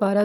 12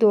2